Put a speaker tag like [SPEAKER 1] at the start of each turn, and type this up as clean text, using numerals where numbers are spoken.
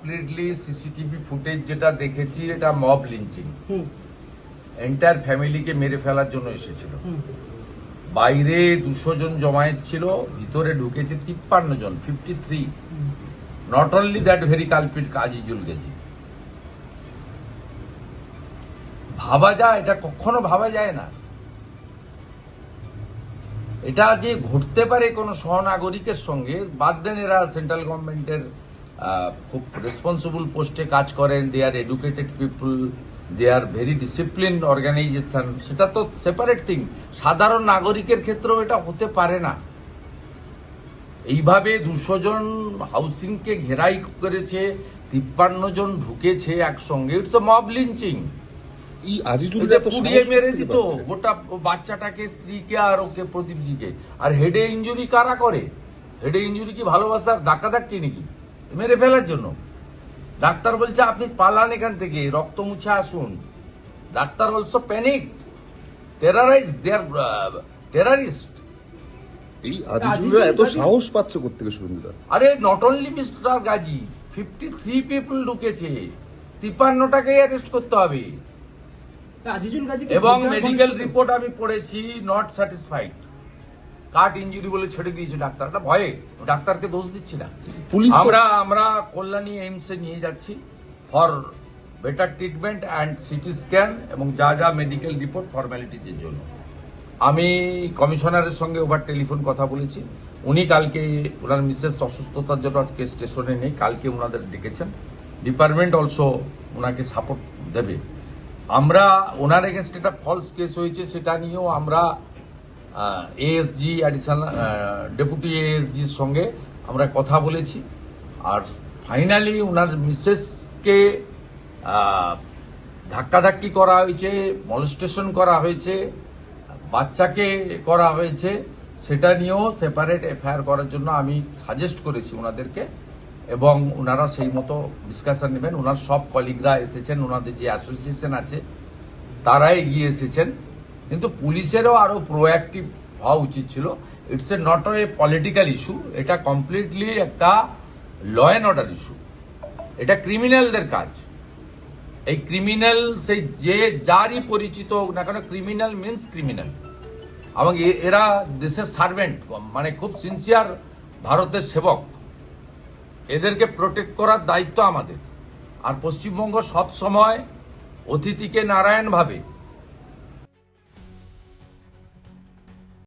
[SPEAKER 1] Completely CCTV footage যেটা দেখেছি এটা মব লিঞ্চিং। এন্টায়ার ফ্যামিলিকে মেরে ফেলার জন্য এসেছিল। বাইরে 200 জন জমায়েত ছিল, ভিতরে ঢুকেছে 53 জন, 53। Not only that very culprit Azizul Gazi. ভাবা যায়? এটা কখনো ভাবা যায় না। এটা যে ঘটতে পারে কোন সহনাগরিকের সঙ্গে, বাদ দেন এরা সেন্ট্রাল গভর্নমেন্টের খুব রেসপন্সিবল পোস্টে কাজ করেন, they are educated people, they are very discipline organisation, সেটা তো সেপারেট থিং। সাধারণ নাগরিকের ক্ষেত্রেও এটা হতে পারে না। এইভাবে 200 জন হাউসিংকে ঘেরাই করেছে, 53 জন ঢুকেছে একসঙ্গে, ইটস এ মব লিঞ্চিং। পুড়িয়ে মেরে দিত গোটা বাচ্চাটাকে, স্ত্রীকে আর ওকে প্রদীপজিকে। আর হেডে ইঞ্জুরি কারা করে? হেডে ইঞ্জুরি কি ভালোবাসার ধাক্কি নাকি? মেরে ফেলার জন্য। ডাক্তার বলছে আপনি পালান এখান থেকে, রক্ত মুছে আসুন। ডাক্তার অলসো প্যানিক, টেরারাইজ, দে আর টেরারিস্ট।
[SPEAKER 2] এই আজিজুলরা এত সাহস পাচ্ছে কোত্থেকে শুভেন্দুদা?
[SPEAKER 1] আরে not only mister Gazi, 53 people ঢুকেছে, 53টাকে অ্যারেস্ট করতে হবে। এবং মেডিকেল রিপোর্ট আমি পড়েছি, নট স্যাটিসফাইড। কাট ইঞ্জুরি বলে ছেড়ে দিয়েছে ডাক্তার। এটা ভয়ে, ডাক্তারকে দোষ দিচ্ছি না। আমরা কল্যাণী এইমসে নিয়ে যাচ্ছি for better treatment and CT scan এবং যা যা মেডিকেল রিপোর্ট ফর্মালিটিজের জন্য। আমি কমিশনারের সঙ্গে ওভার টেলিফোন কথা বলেছি। উনি কালকে ওনার মিসেস অসুস্থতার জন্য আজকে স্টেশনে নেই, কালকে ওনাদের ডেকেছেন। ডিপার্টমেন্ট অলসো ওনাকে সাপোর্ট দেবে। আমরা ওনার এগেনস্ট একটা ফলস কেস হয়েছে, সেটা নিয়েও আমরা এএসজি, অ্যাডিশনাল ডেপুটি এএসজির সঙ্গে আমরা কথা বলেছি। আর ফাইনালি ওনার মিসেসকে ধাক্কাধাক্কি করা হয়েছে, মলেস্টেশন করা হয়েছে, বাচ্চাকে করা হয়েছে, সেটা নিয়েও সেপারেট এফআইআর করার জন্য আমি সাজেস্ট করেছি ওনাদেরকে। এবং ওনারা সেই মতো ডিসকাশন নেবেন। ওনার সব কলিগরা এসেছেন, ওনাদের যে অ্যাসোসিয়েশন আছে তারা এগিয়ে এসেছেন। কিন্তু পুলিশেরও আরো প্রোঅ্যাক্টিভ হওয়া উচিত ছিল। It's a not a political issue, এটা কমপ্লিটলি একটা ল অ্যান্ড অর্ডার ইস্যু। এটা ক্রিমিনালদের কাজ। এই ক্রিমিনাল সেই যে যারই পরিচিত হোক না কেন, ক্রিমিনাল মিন্স ক্রিমিনাল। এবং এরা দেশের সার্ভেন্ট, মানে খুব সিনসিয়ার ভারতের সেবক। এদেরকে প্রোটেক্ট করার দায়িত্ব আমাদের। আর পশ্চিমবঙ্গ সব সময় অতিথিকে নারায়ণ ভাবে।